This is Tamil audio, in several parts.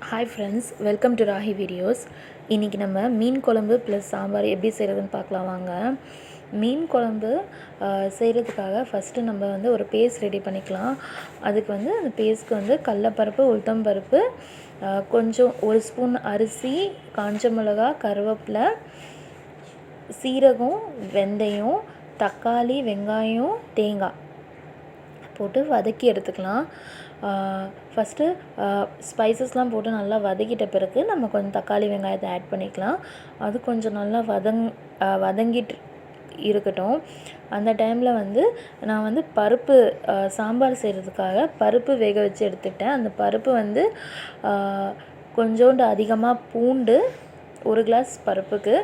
Hi friends, welcome to Rahi videos. இன்றைக்கி நம்ம மீன் குழம்பு ப்ளஸ் சாம்பார் எப்படி செய்கிறதுன்னு பார்க்கலாம் வாங்க. மீன் குழம்பு செய்கிறதுக்காக ஃபஸ்ட்டு நம்ம ஒரு பேஸ்ட் ரெடி பண்ணிக்கலாம். அதுக்கு அந்த பேஸ்ட்க்கு கடலப்பருப்பு, உளுத்தம்பருப்பு, கொஞ்சம் 1 ஸ்பூன் அரிசி, காஞ்ச மிளகா, கருவேப்பிலை, சீரகம், வெந்தயம், தக்காளி, வெங்காயம், தேங்காய் போட்டு வதக்கி எடுத்துக்கலாம். ஃபஸ்ட்டு ஸ்பைசஸ்லாம் போட்டு நல்லா வதக்கிட்ட பிறகு நம்ம கொஞ்சம் தக்காளி, வெங்காயத்தை ஆட் பண்ணிக்கலாம். அது கொஞ்சம் நல்லா வதங்கிட்டு இருக்கட்டும். அந்த டைமில் நான் பருப்பு சாம்பார் செய்கிறதுக்காக பருப்பு வேக வச்சு எடுத்துக்கிட்டேன். அந்த பருப்பு கொஞ்சோண்டு அதிகமாக பூண்டு, 1 கிளாஸ் பருப்புக்கு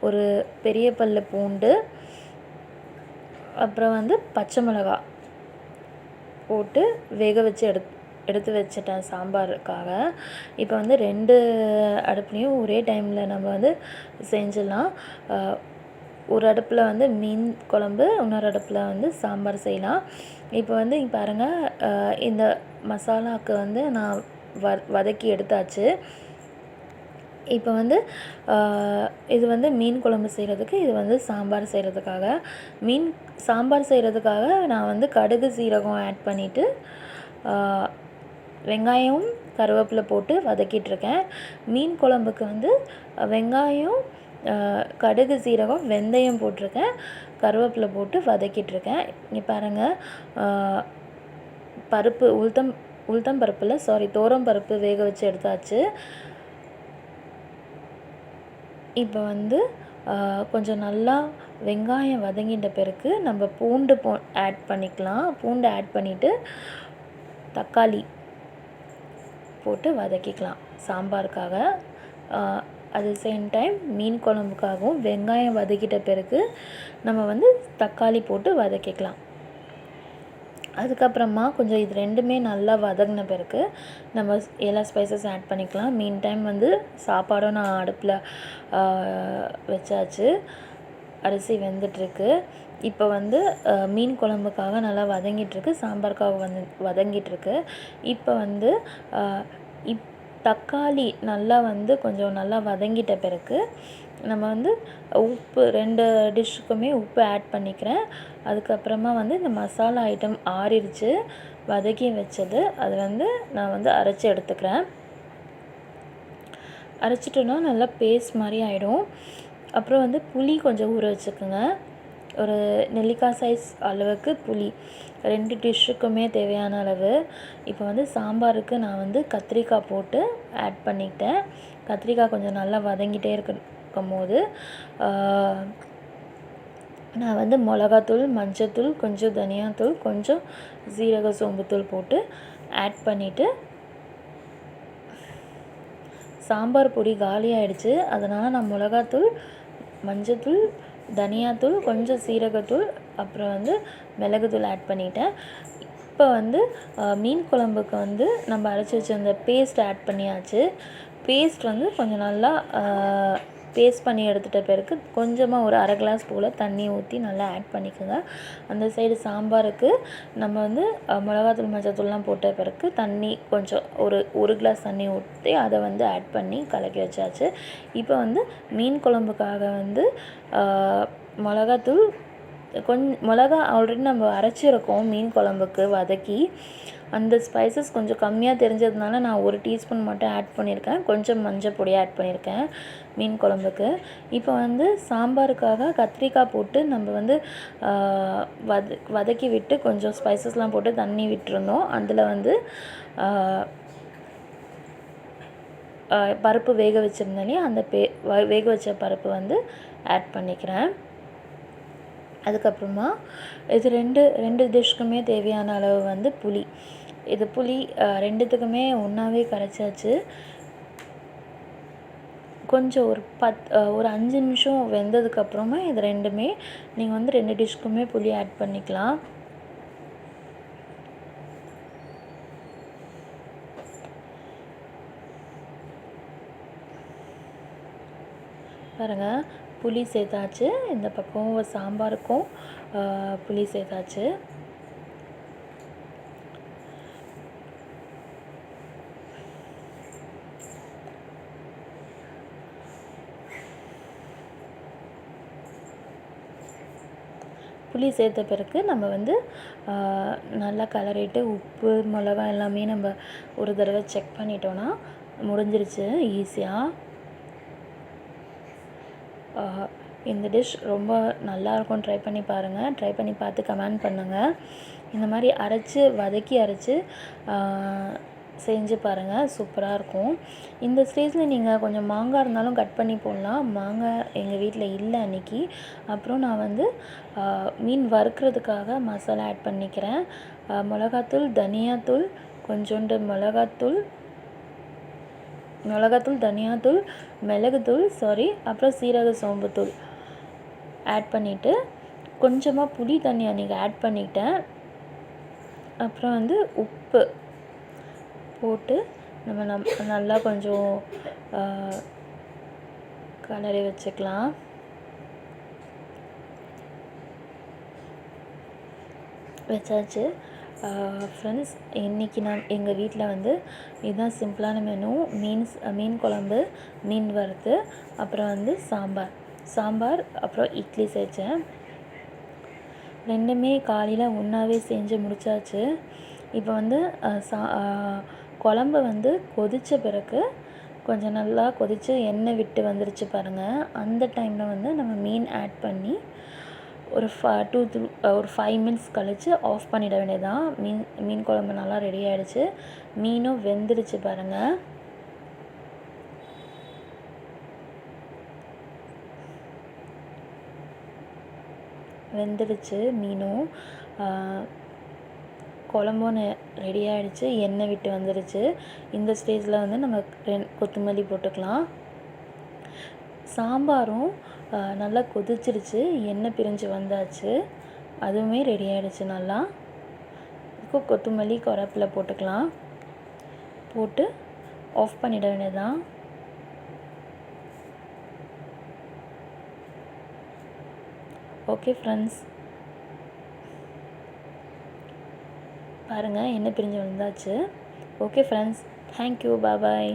ஒரு பெரிய பல்லு பூண்டு, அப்புறம் பச்சை மிளகா போட்டு வேக வச்சு எடுத்து வச்சிட்டேன் சாம்பாருக்காக. இப்போ 2 அடுப்புலையும் ஒரே டைமில் நம்ம செஞ்சிடலாம். ஒரு அடுப்பில் மீன் குழம்பு, இன்னொரு அடுப்பில் சாம்பார் செய்யலாம். இப்போ இங்கே பாருங்கள், இந்த மசாலாவுக்கு நான் வதக்கி எடுத்தாச்சு. இப்போ இது மீன் குழம்பு செய்கிறதுக்கு, இது சாம்பார் செய்கிறதுக்காக. மீன் சாம்பார் செய்கிறதுக்காக நான் கடுகு, சீரகம் ஆட் பண்ணிவிட்டு வெங்காயம், கருவேப்பிலை போட்டு வதக்கிட்டுருக்கேன். மீன் குழம்புக்கு வெங்காயம், கடுகு, சீரகம், வெந்தயம் போட்டிருக்கேன், கருவேப்பிலை போட்டு வதக்கிட்டுருக்கேன். இங்கே பாருங்கள், பருப்பு உளுத்தம் பருப்பில் தோரம் பருப்பு வேக வச்சு எடுத்தாச்சு. இப்போ கொஞ்சம் நல்லா வெங்காயம் வதங்கிட்ட பிறகு நம்ம பூண்டு ஆட் பண்ணிக்கலாம். பூண்டு ஆட் பண்ணிவிட்டு தக்காளி போட்டு வதக்கிக்கலாம் சாம்பாருக்காக. அட் சேம் டைம் மீன் குழம்புக்காகவும் வெங்காயம் வதக்கிட்ட பிறகு நம்ம தக்காளி போட்டு வதக்கிக்கலாம். அதுக்கப்புறமா கொஞ்சம் இது ரெண்டுமே நல்லா வதங்கின பிறகு நம்ம எல்லா ஸ்பைசஸ் ஆட் பண்ணிக்கலாம். மீன் டைம் சாப்பாடும் நான் அடுப்பில் வச்சாச்சு. அரிசி வெந்துட்டுருக்கு. இப்போ மீன் குழம்புக்காக நல்லா வதங்கிட்டுருக்கு, சாம்பாருக்காக வதங்கிட்டுருக்கு. இப்போ தக்காளி நல்லா கொஞ்சம் நல்லா வதங்கிட்ட பிறகு நம்ம உப்பு 2 டிஷ்ஷுக்குமே உப்பு ஆட் பண்ணிக்கிறேன். அதுக்கப்புறமா இந்த மசாலா ஐட்டம் ஆறிடுச்சு, வதக்கி வச்சது. அது நான் அரைச்சி எடுத்துக்கிறேன். அரைச்சிட்டோன்னா நல்லா பேஸ்ட் மாதிரி ஆகிடும். அப்புறம் புளி கொஞ்சம் ஊற வச்சுக்கோங்க. ஒரு நெல்லிக்காய் சைஸ் அளவுக்கு புளி, 2 டிஷ்ஷுக்குமே தேவையான அளவு. இப்போ சாம்பாருக்கு நான் கத்திரிக்காய் போட்டு ஆட் பண்ணிக்கிட்டேன். கத்திரிக்காய் கொஞ்சம் நல்லா வதங்கிட்டே இருக்கும் போது நான் மிளகாத்தூள், மஞ்சத்தூள், கொஞ்சம் தனியாத்தூள், கொஞ்சம் சீரக சோம்புத்தூள் போட்டு ஆட் பண்ணிவிட்டு, சாம்பார் பொடி காலியாகிடுச்சு, அதனால் நான் மிளகாத்தூள், மஞ்சத்தூள், தனியாத்தூள், கொஞ்சம் சீரகத்தூள், அப்புறம் மிளகுத்தூள் ஆட் பண்ணிட்டேன். இப்போ மீன் குழம்புக்கு நம்ம அரைச்சி வச்சிருந்த பேஸ்ட் ஆட் பண்ணியாச்சு. பேஸ்ட் கொஞ்சம் நல்லா பேஸ்ட் பண்ணி எடுத்துகிட்ட பிறகு கொஞ்சமாக ஒரு 1/2 கிளாஸ் போல் தண்ணி ஊற்றி நல்லா ஆட் பண்ணிக்கோங்க. அந்த சைடு சாம்பாருக்கு நம்ம மிளகாத்தூள், மஞ்சத்தூள்லாம் போட்ட பிறகு தண்ணி கொஞ்சம் ஒரு கிளாஸ் தண்ணி ஊற்றி அதை ஆட் பண்ணி கலக்கி வச்சாச்சு. இப்போ மீன் குழம்புக்காக மிளகாத்தூள், மிளகா ஆல்ரெடி நம்ம அரைச்சிருக்கோம் மீன் குழம்புக்கு வதக்கி. அந்த ஸ்பைசஸ் கொஞ்சம் கம்மியாக தெரிஞ்சதுனால நான் 1 டீஸ்பூன் மட்டும் ஆட் பண்ணியிருக்கேன். கொஞ்சம் மஞ்சள் பொடி ஆட் பண்ணியிருக்கேன் மீன் குழம்புக்கு. இப்போ சாம்பாருக்காக கத்திரிக்காய் போட்டு நம்ம வதக்கி விட்டு கொஞ்சம் ஸ்பைசஸ்லாம் போட்டு தண்ணி விட்டுருந்தோம். அதில் பருப்பு வேக வச்சுருந்தாலே அந்த வேக வச்ச பருப்பு ஆட் பண்ணிக்கிறேன். அதுக்கப்புறமா இது 2 டிஷ்க்குமே தேவையான அளவு புளி. இது புளி 2த்துக்குமே ஒன்றாவே கரைச்சாச்சு. கொஞ்சம் ஒரு 5 நிமிஷம் வெந்ததுக்கப்புறமா இது ரெண்டுமே நீங்கள் 2 டிஷ்க்குமே புளி ஆட் பண்ணிக்கலாம். பாருங்கள், புளி சேர்த்தாச்சு. இந்த பக்கம் சாம்பாருக்கும் புளி சேர்த்தாச்சு. புளி சேர்த்த பிறகு நம்ம வந்து நல்லா கலரிட்டு உப்பு மிளகா எல்லாமே நம்ம ஒரு தடவை செக் பண்ணிட்டோன்னா முடிஞ்சிருச்சு ஈஸியாக. இந்த டிஷ் ரொம்ப நல்லாயிருக்கும், ட்ரை பண்ணி பாருங்கள். ட்ரை பண்ணி பார்த்து கமெண்ட் பண்ணுங்கள். இந்த மாதிரி வதக்கி அரைச்சி செஞ்சு பாருங்கள், சூப்பராக இருக்கும். இந்த ஸ்டேஜில் நீங்கள் கொஞ்சம் மாங்காய் இருந்தாலும் கட் பண்ணி போடலாம். மாங்காய் எங்கள் வீட்டில் இல்லை அன்றைக்கி. அப்புறம் நான் வந்து மீன் வறுக்கிறதுக்காக மசாலா ஆட் பண்ணிக்கிறேன். மிளகாத்தூள், தனியாத்தூள், கொஞ்சோண்டு மிளகாத்தூள், தனியாத்தூள், மிளகுத்தூள் அப்புறம் சீரக சோம்புத்தூள் ஆட் பண்ணிவிட்டு கொஞ்சமாக புளி தண்ணி அன்றைக்கி ஆட் பண்ணிட்டேன். அப்புறம் வந்து உப்பு போட்டு நம்ம நல்லா கொஞ்சம் கலரி வச்சுக்கலாம். வச்சாச்சு ஃப்ரெண்ட்ஸ். இன்றைக்கி எங்கள் வீட்டில் வந்து இதுதான் சிம்பிளான மெனு. மீன் குழம்பு, மீன் வறுத்து, அப்புறம் வந்து சாம்பார், அப்புறம் இட்லி செஞ்சேன். ரெண்டுமே காலையில் ஒன்றாவே செஞ்சு முடித்தாச்சு. இப்போ வந்து குழம்பு வந்து கொதித்த பிறகு கொஞ்சம் நல்லா கொதித்து எண்ணெய் விட்டு வந்துருச்சு பாருங்கள். அந்த டைமில் வந்து நம்ம மீன் ஆட் பண்ணி ஒரு 5 மினிட்ஸ் கழித்து ஆஃப் பண்ணிட வேண்டியதான். மீன் குழம்பு நல்லா ரெடி ஆகிடுச்சு. மீனும் வெந்துடுச்சு பாருங்கள். வெந்துடுச்சு மீனும். குழம்பும் ரெடி ஆகிடுச்சு, எண்ணெய் விட்டு வந்துடுச்சு. இந்த ஸ்டேஜில் வந்து நம்ம கொத்தமல்லி போட்டுக்கலாம். சாம்பாரும் நல்லா கொதிச்சிருச்சு, எண்ணெய் பிரிஞ்சு வந்தாச்சு. அதுவுமே ரெடி ஆகிடுச்சு நல்லா. இப்போ கொத்தமல்லி கருவேப்பிலை போட்டுக்கலாம். போட்டு ஆஃப் பண்ணிட வேண்டியதான். ஓகே ஃப்ரெண்ட்ஸ், பாருங்கள் எண்ணெய் பிரிஞ்சு வந்தாச்சு. ஓகே ஃப்ரெண்ட்ஸ், தேங்க்யூ, பாய்.